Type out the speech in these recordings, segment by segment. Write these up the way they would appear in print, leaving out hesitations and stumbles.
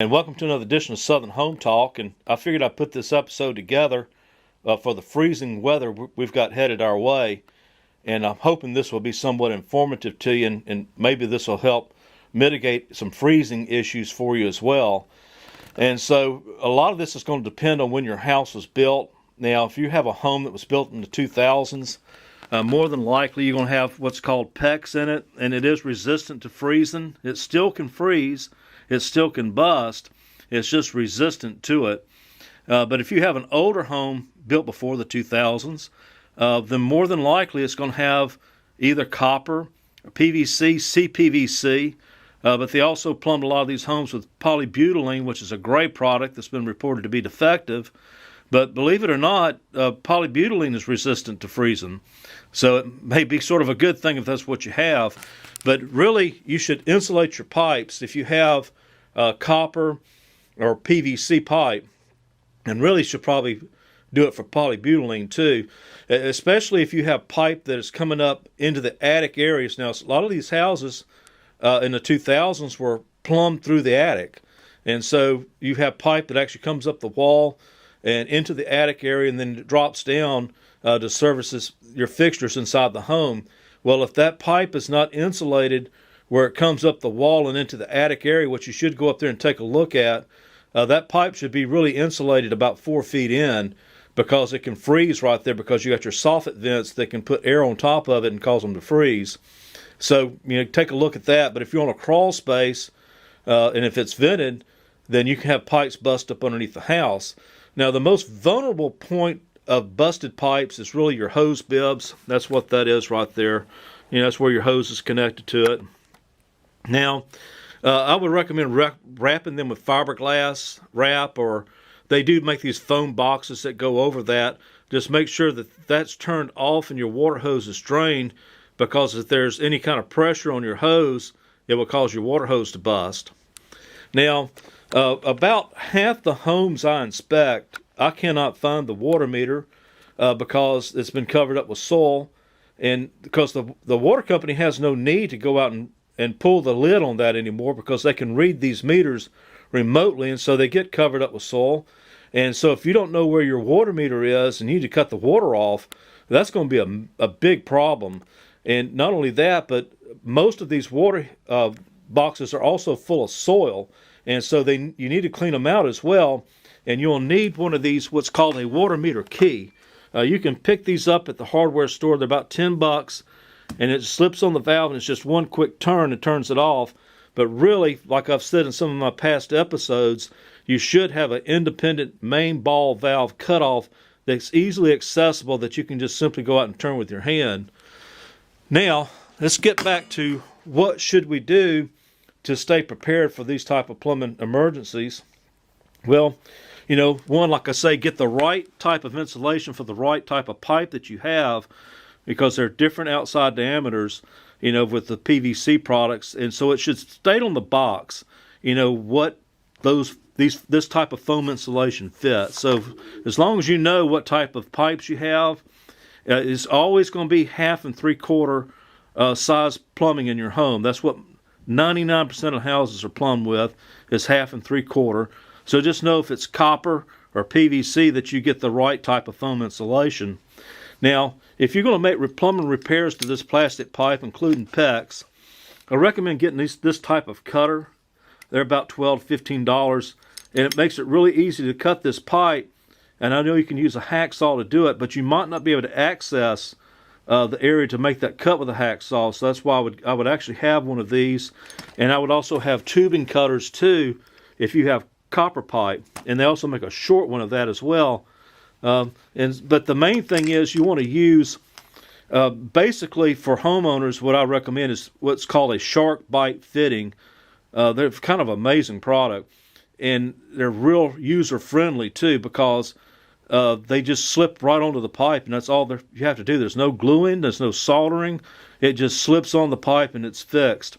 And welcome to another edition of Southern Home Talk. And I figured I'd put this episode together for the freezing weather we've got headed our way. And I'm hoping this will be somewhat informative to you, and maybe this will help mitigate some freezing issues for you as well. And so a lot of this is going to depend on when your house was built. Now, if you have a home that was built in the 2000s, more than likely you're going to have what's called PEX in it, and it is resistant to freezing. It still can freeze. It still can bust. It's just resistant to it. But if you have an older home built before the 2000s, then more than likely it's going to have either copper, or PVC, CPVC, but they also plumbed a lot of these homes with polybutylene, which is a gray product that's been reported to be defective. But believe it or not, polybutylene is resistant to freezing. So it may be sort of a good thing if that's what you have. But really, you should insulate your pipes if you have copper or PVC pipe, and really should probably do it for polybutylene too, especially if you have pipe that is coming up into the attic areas. Now, a lot of these houses in the 2000s were plumbed through the attic, and so you have pipe that actually comes up the wall and into the attic area, and then it drops down to services your fixtures inside the home. Well, if that pipe is not insulated where it comes up the wall and into the attic area, which you should go up there and take a look at, that pipe should be really insulated about 4 feet in, because it can freeze right there, because you got your soffit vents that can put air on top of it and cause them to freeze. So, take a look at that. But if you're on a crawl space, and if it's vented, then you can have pipes bust up underneath the house. Now, the most vulnerable point of busted pipes is really your hose bibs. That's what that is right there. That's where your hose is connected to it. Now, I would recommend wrapping them with fiberglass wrap, or they do make these foam boxes that go over that. Just make sure that that's turned off and your water hose is drained, because if there's any kind of pressure on your hose, it will cause your water hose to bust. Now, about half the homes I inspect, I cannot find the water meter because it's been covered up with soil, and because the water company has no need to go out and pull the lid on that anymore, because they can read these meters remotely, and so they get covered up with soil. And so if you don't know where your water meter is and you need to cut the water off, that's going to be a big problem. And not only that, but most of these water boxes are also full of soil, and so you need to clean them out as well. And you'll need one of these, what's called a water meter key. You can pick these up at the hardware store. They're about $10, and it slips on the valve, and it's just one quick turn and turns it off. But really, like I've said in some of my past episodes, you should have an independent main ball valve cutoff that's easily accessible, that you can just simply go out and turn with your hand. Now, let's get back to what should we do to stay prepared for these type of plumbing emergencies. Well, one, like I say, get the right type of insulation for the right type of pipe that you have, because they're different outside diameters, with the PVC products. And so it should state on the box, what this type of foam insulation fits. So as long as you know what type of pipes you have, it's always going to be 1/2 and 3/4 size plumbing in your home. That's what 99% of houses are plumbed with, is 1/2 and 3/4. So just know if it's copper or PVC that you get the right type of foam insulation. Now, if you're going to make plumbing repairs to this plastic pipe, including PEX, I recommend getting this type of cutter. They're about $12 to $15, and it makes it really easy to cut this pipe. And I know you can use a hacksaw to do it, but you might not be able to access the area to make that cut with a hacksaw. So that's why I would actually have one of these. And I would also have tubing cutters too, if you have copper pipe, and they also make a short one of that as well. But the main thing is, you want to use basically, for homeowners, what I recommend is what's called a shark bite fitting. They're kind of amazing product, and they're real user friendly too, because they just slip right onto the pipe, and that's all you have to do. There's no gluing, there's no soldering. It just slips on the pipe and it's fixed.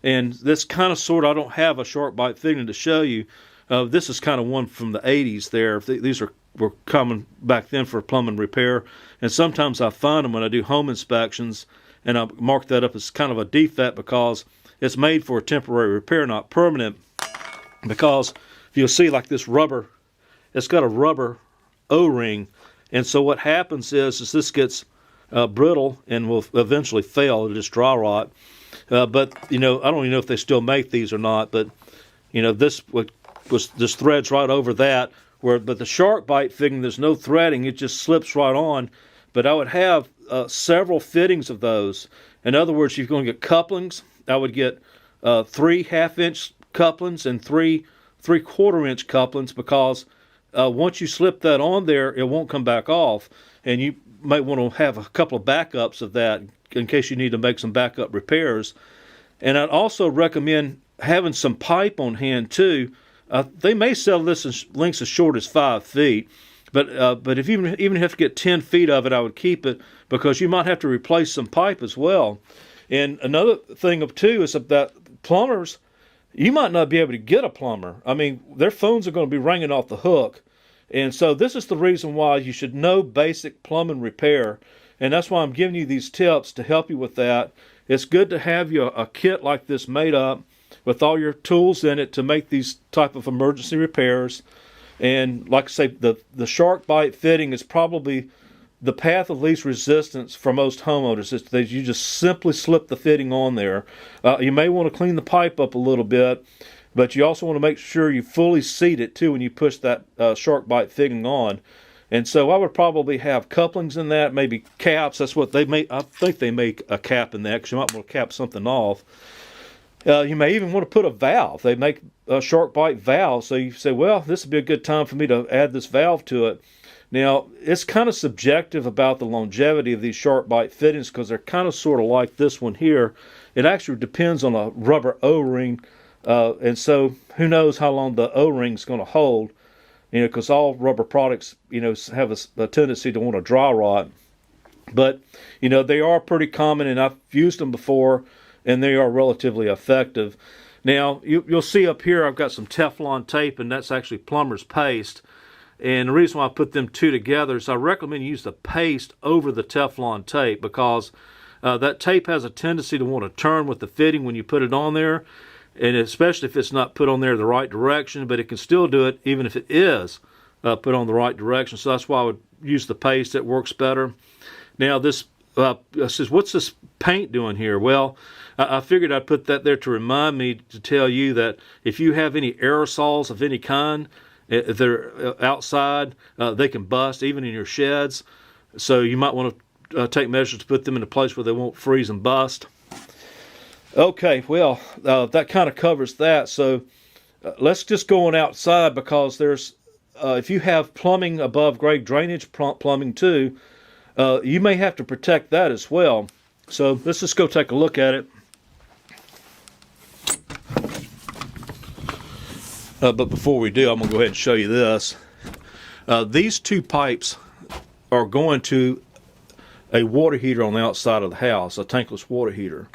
And this kind of sort, I don't have a shark bite fitting to show you. This is kind of one from the 80s there. These were common back then for plumbing repair. And sometimes I find them when I do home inspections, and I mark that up as kind of a defect, because it's made for a temporary repair, not permanent. because you'll see like this rubber, it's got a rubber O-ring, and so what happens is this gets brittle and will eventually fail. It'll just dry rot. But I don't even know if they still make these or not. But this threads right over that. But the shark bite fitting, there's no threading; it just slips right on. But I would have several fittings of those. In other words, if you're going to get couplings, I would get 3 half-inch couplings and 3 3/4-inch couplings, because once you slip that on there, it won't come back off, and you might want to have a couple of backups of that in case you need to make some backup repairs. And I'd also recommend having some pipe on hand too. They may sell this in lengths as short as 5 feet, but if you even have to get 10 feet of it, I would keep it, because you might have to replace some pipe as well. And another thing too is that plumbers, you might not be able to get a plumber. I mean, their phones are going to be ringing off the hook. And so this is the reason why you should know basic plumbing repair. And that's why I'm giving you these tips to help you with that. It's good to have you a kit like this made up with all your tools in it to make these type of emergency repairs. And like I say, the shark bite fitting is probably the path of least resistance for most homeowners. Is that you just simply slip the fitting on there. You may want to clean the pipe up a little bit, but you also want to make sure you fully seat it too when you push that shark bite fitting on. And so I would probably have couplings in that, maybe caps. That's what they make. I think they make a cap in that, because you might want to cap something off. You may even want to put a valve. They make a shark bite valve. So you say, well, this would be a good time for me to add this valve to it. Now, it's kind of subjective about the longevity of these shark bite fittings, because they're kind of sort of like this one here. It actually depends on a rubber O-ring. And so who knows how long the O-ring is going to hold, because all rubber products, have a tendency to want to dry rot. But, they are pretty common, and I've used them before, and they are relatively effective. Now, you'll see up here I've got some Teflon tape, and that's actually plumber's paste. And the reason why I put them two together is I recommend you use the paste over the Teflon tape, because that tape has a tendency to want to turn with the fitting when you put it on there, and especially if it's not put on there the right direction, but it can still do it even if it is put on the right direction. So that's why I would use the paste. It works better. Now this says, what's this paint doing here? Well, I figured I'd put that there to remind me to tell you that if you have any aerosols of any kind, if they're outside, they can bust, even in your sheds. So you might want to take measures to put them in a place where they won't freeze and bust. Okay, well, that kind of covers that. So let's just go on outside, because there's, if you have plumbing above grade, drainage plumbing too, you may have to protect that as well. So let's just go take a look at it. But before we do, I'm going to go ahead and show you this. These two pipes are going to a water heater on the outside of the house, a tankless water heater.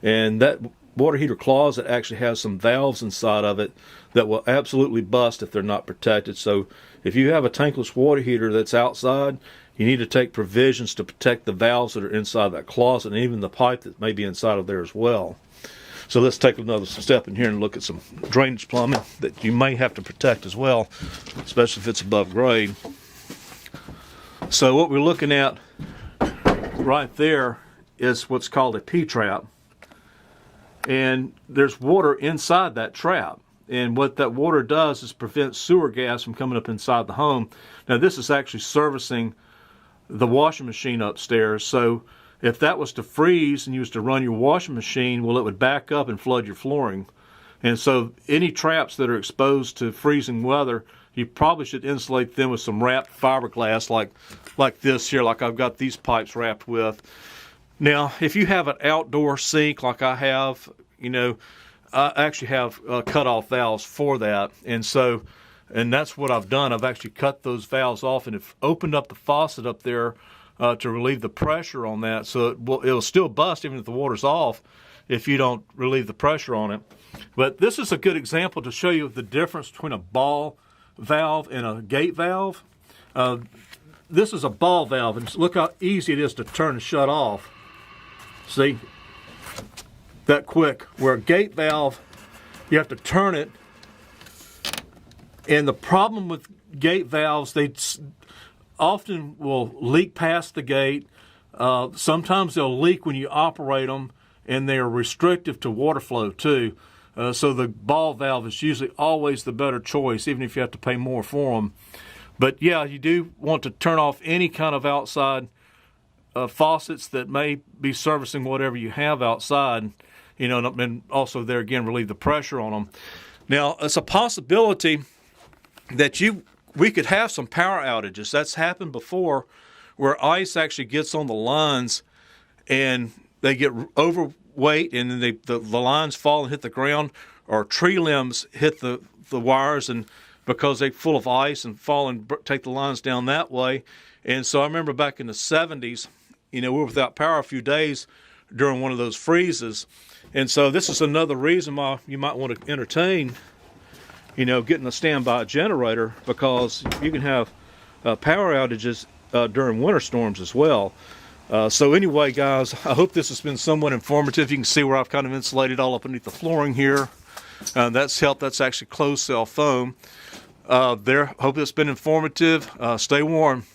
And that water heater closet actually has some valves inside of it that will absolutely bust if they're not protected. So if you have a tankless water heater that's outside, you need to take provisions to protect the valves that are inside that closet, and even the pipe that may be inside of there as well. So let's take another step in here and look at some drainage plumbing that you may have to protect as well, especially if it's above grade. So what we're looking at right there is what's called a P-trap. And there's water inside that trap. And what that water does is prevent sewer gas from coming up inside the home. Now this is actually servicing the washing machine upstairs. So if that was to freeze and you was to run your washing machine, well, it would back up and flood your flooring. And so any traps that are exposed to freezing weather, you probably should insulate them with some wrapped fiberglass like this here, like I've got these pipes wrapped with. Now, if you have an outdoor sink like I have, I actually have cut-off valves for that. And that's what I've done. I've actually cut those valves off and have opened up the faucet up there to relieve the pressure on that. So it'll still bust even if the water's off if you don't relieve the pressure on it. But this is a good example to show you the difference between a ball valve and a gate valve. This is a ball valve, and look how easy it is to turn and shut off. See? That quick. Where a gate valve, you have to turn it And the problem with gate valves, they often will leak past the gate. Sometimes they'll leak when you operate them, and they are restrictive to water flow too. So the ball valve is usually always the better choice, even if you have to pay more for them. But yeah, you do want to turn off any kind of outside faucets that may be servicing whatever you have outside, and also there again relieve the pressure on them. Now, it's a possibility that we could have some power outages. That's happened before, where ice actually gets on the lines and they get overweight, and then the lines fall and hit the ground, or tree limbs hit the wires, and because they're full of ice and fall and take the lines down that way. And so I remember back in the 70s, we were without power a few days during one of those freezes. And so this is another reason why you might want to entertain, getting a standby generator, because you can have power outages during winter storms as well. So anyway, guys, I hope this has been somewhat informative. You can see where I've kind of insulated all up beneath the flooring here. That's helped. That's actually closed cell foam. Hope it's been informative. Stay warm.